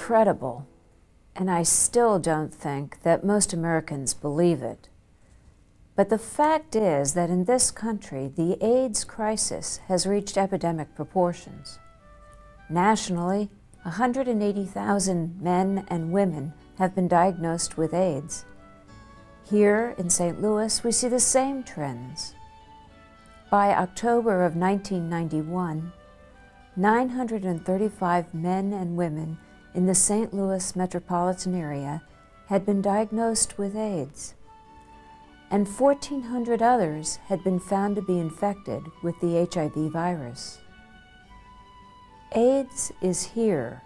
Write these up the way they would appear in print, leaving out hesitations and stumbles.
incredible, and I still don't think that most Americans believe it. But the fact is that in this country, the AIDS crisis has reached epidemic proportions. Nationally, 180,000 men and women have been diagnosed with AIDS. Here in St. Louis, we see the same trends. By October of 1991, 935 men and women in the St. Louis metropolitan area had been diagnosed with AIDS, and 1,400 others had been found to be infected with the HIV virus. AIDS is here.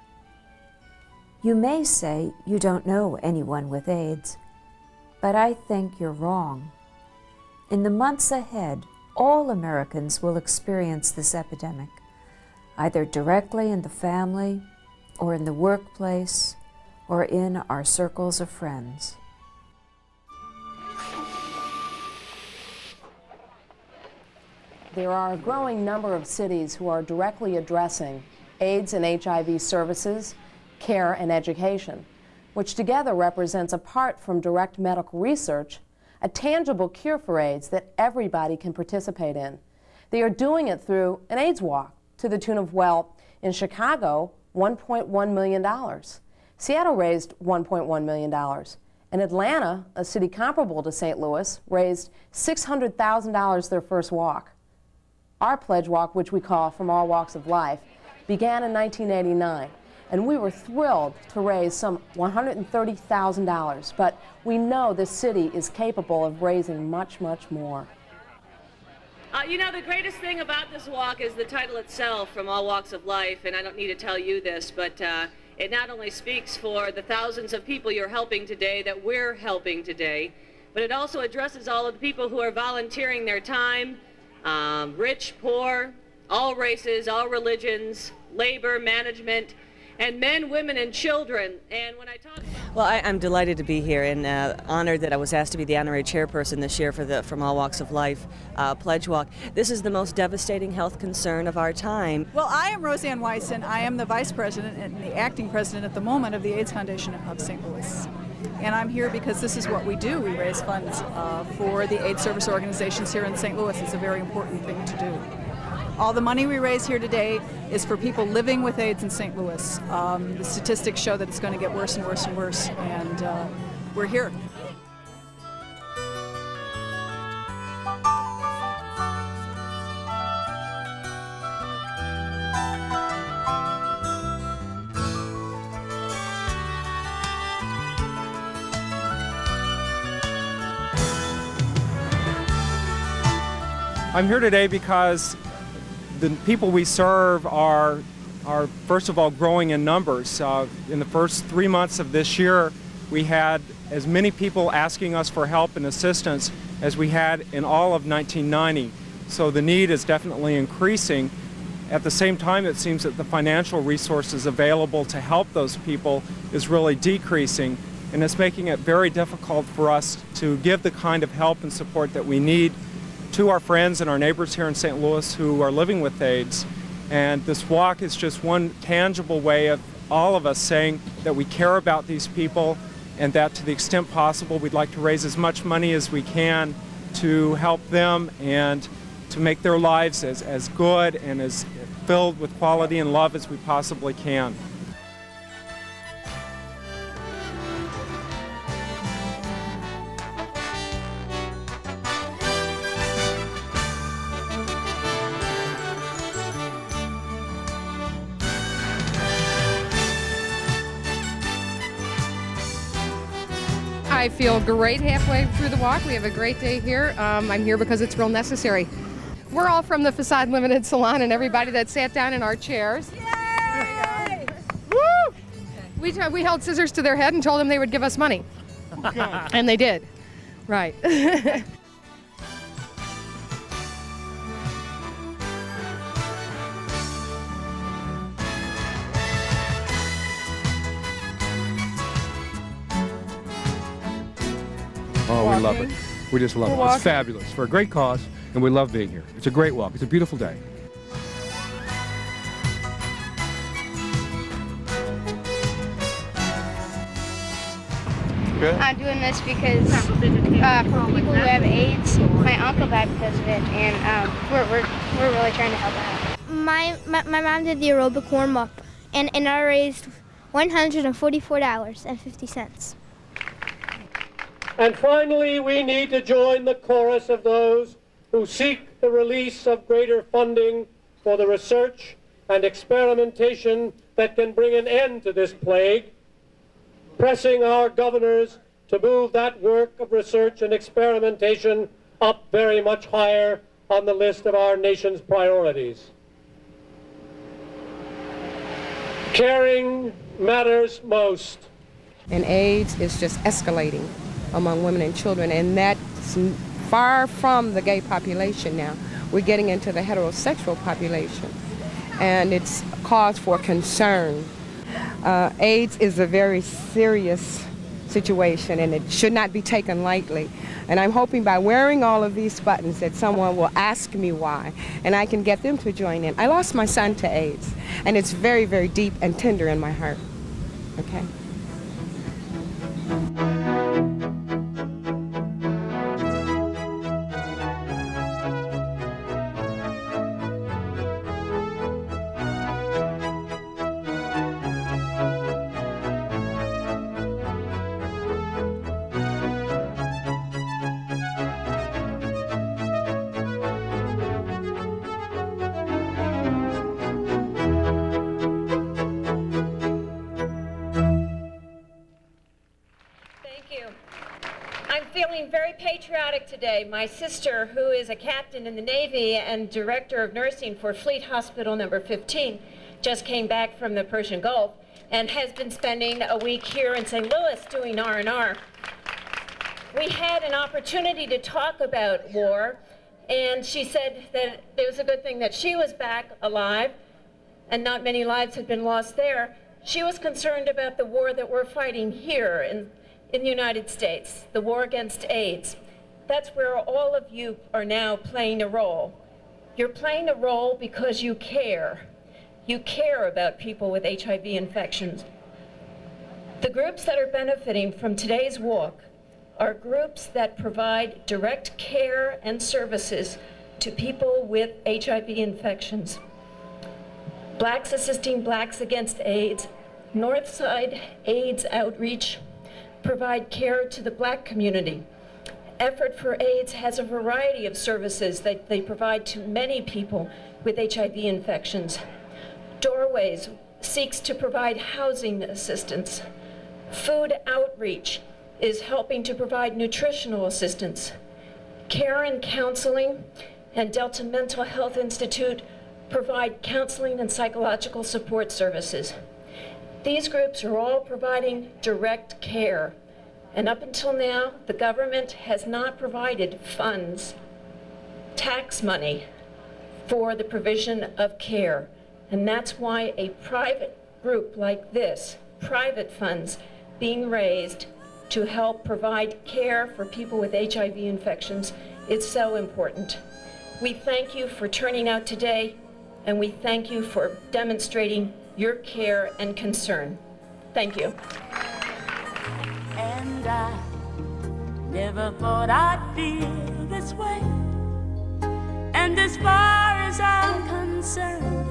You may say you don't know anyone with AIDS, but I think you're wrong. In the months ahead, all Americans will experience this epidemic, either directly in the family, or in the workplace, or in our circles of friends. There are a growing number of cities who are directly addressing AIDS and HIV services, care, and education, which together represents, apart from direct medical research, a tangible cure for AIDS that everybody can participate in. They are doing it through an AIDS walk to the tune of, well, in Chicago, $1.1 million. Seattle raised $1.1 million. And Atlanta, a city comparable to St. Louis, raised $600,000 their first walk. Our pledge walk, which we call From All Walks of Life, began in 1989, and we were thrilled to raise some $130,000, but we know this city is capable of raising much, much more. You know, the greatest thing about this walk is the title itself, From All Walks of Life, and I don't need to tell you this, but it not only speaks for the thousands of people you're helping today, that we're helping today, but it also addresses all of the people who are volunteering their time, rich, poor, all races, all religions, labor, management, and men, women, and children. And when I talk about... Well, I'm delighted to be here and honored that I was asked to be the honorary chairperson this year for the From All Walks of Life Pledge Walk. This is the most devastating health concern of our time. Well, I am Roseanne Weiss, and I am the vice president and the acting president at the moment of the AIDS Foundation of St. Louis. And I'm here because this is what we do. We raise funds for the AIDS service organizations here in St. Louis. It's a very important thing to do. All the money we raise here today is for people living with AIDS in St. Louis. The statistics show that it's going to get worse and worse and worse, and we're here. I'm here today because the people we serve are first of all growing in numbers. In the first 3 months of this year, we had as many people asking us for help and assistance as we had in all of 1990. So the need is definitely increasing. At the same time, it seems that the financial resources available to help those people is really decreasing, and it's making it very difficult for us to give the kind of help and support that we need to our friends and our neighbors here in St. Louis who are living with AIDS. And this walk is just one tangible way of all of us saying that we care about these people, and that to the extent possible we'd like to raise as much money as we can to help them and to make their lives as good and as filled with quality and love as we possibly can. I feel great halfway through the walk. We have a great day here. I'm here because it's real necessary. We're all from the Facade Limited Salon, and everybody that sat down in our chairs. Yay! Woo! We held scissors to their head and told them they would give us money. And they did. Right. Oh, we love it. We just love it. It's fabulous. For a great cause, and we love being here. It's a great walk. It's a beautiful day. Good. I'm doing this because for people who have AIDS, my uncle died because of it, and we're really trying to help out. My mom did the aerobic warm-up, and I raised $144.50. And finally, we need to join the chorus of those who seek the release of greater funding for the research and experimentation that can bring an end to this plague, pressing our governors to move that work of research and experimentation up very much higher on the list of our nation's priorities. Caring matters most. And AIDS is just escalating among women and children, and that's far from the gay population now. We're getting into the heterosexual population, and it's cause for concern. AIDS is a very serious situation, and it should not be taken lightly. And I'm hoping by wearing all of these buttons that someone will ask me why, and I can get them to join in. I lost my son to AIDS, and it's very, very deep and tender in my heart. Okay? Very patriotic today. My sister, who is a captain in the Navy and director of nursing for Fleet Hospital number 15, just came back from the Persian Gulf and has been spending a week here in St. Louis doing R&R. We had an opportunity to talk about war, and she said that it was a good thing that she was back alive and not many lives had been lost there. She was concerned about the war that we're fighting here in the United States, the war against AIDS. That's where all of you are now playing a role. You're playing a role because you care. You care about people with HIV infections. The groups that are benefiting from today's walk are groups that provide direct care and services to people with HIV infections. Blacks Assisting Blacks Against AIDS, Northside AIDS Outreach, provide care to the Black community. Effort for AIDS has a variety of services that they provide to many people with HIV infections. Doorways seeks to provide housing assistance. Food Outreach is helping to provide nutritional assistance. Care and Counseling and Delta Mental Health Institute provide counseling and psychological support services. These groups are all providing direct care, and up until now, the government has not provided funds, tax money, for the provision of care. And that's why a private group like this, private funds being raised to help provide care for people with HIV infections, is so important. We thank you for turning out today, and we thank you for demonstrating your care and concern. Thank you. And I never thought I'd feel this way. And as far as I'm concerned,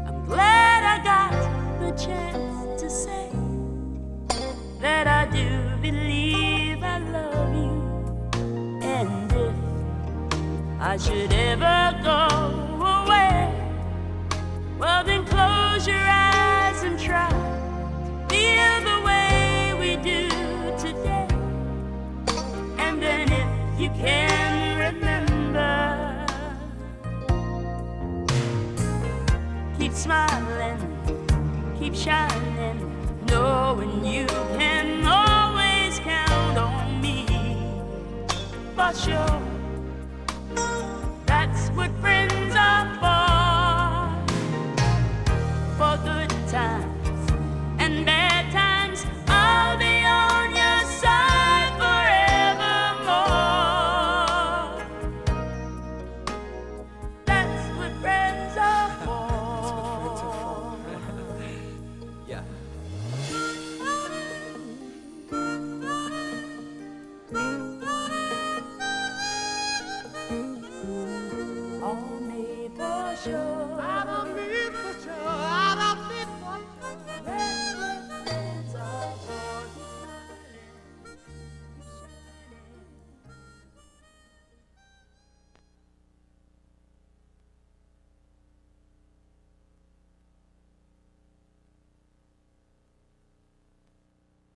I'm glad I got the chance to say that I do believe I love you. And if I should ever go away, well then close your eyes and try to feel the way we do today. And then if you can remember, keep smiling, keep shining, knowing you can always count on me. For sure, that's what friends are for good times and bad times. I'll be on your side forevermore. That's what friends are for. Yeah. Thank you.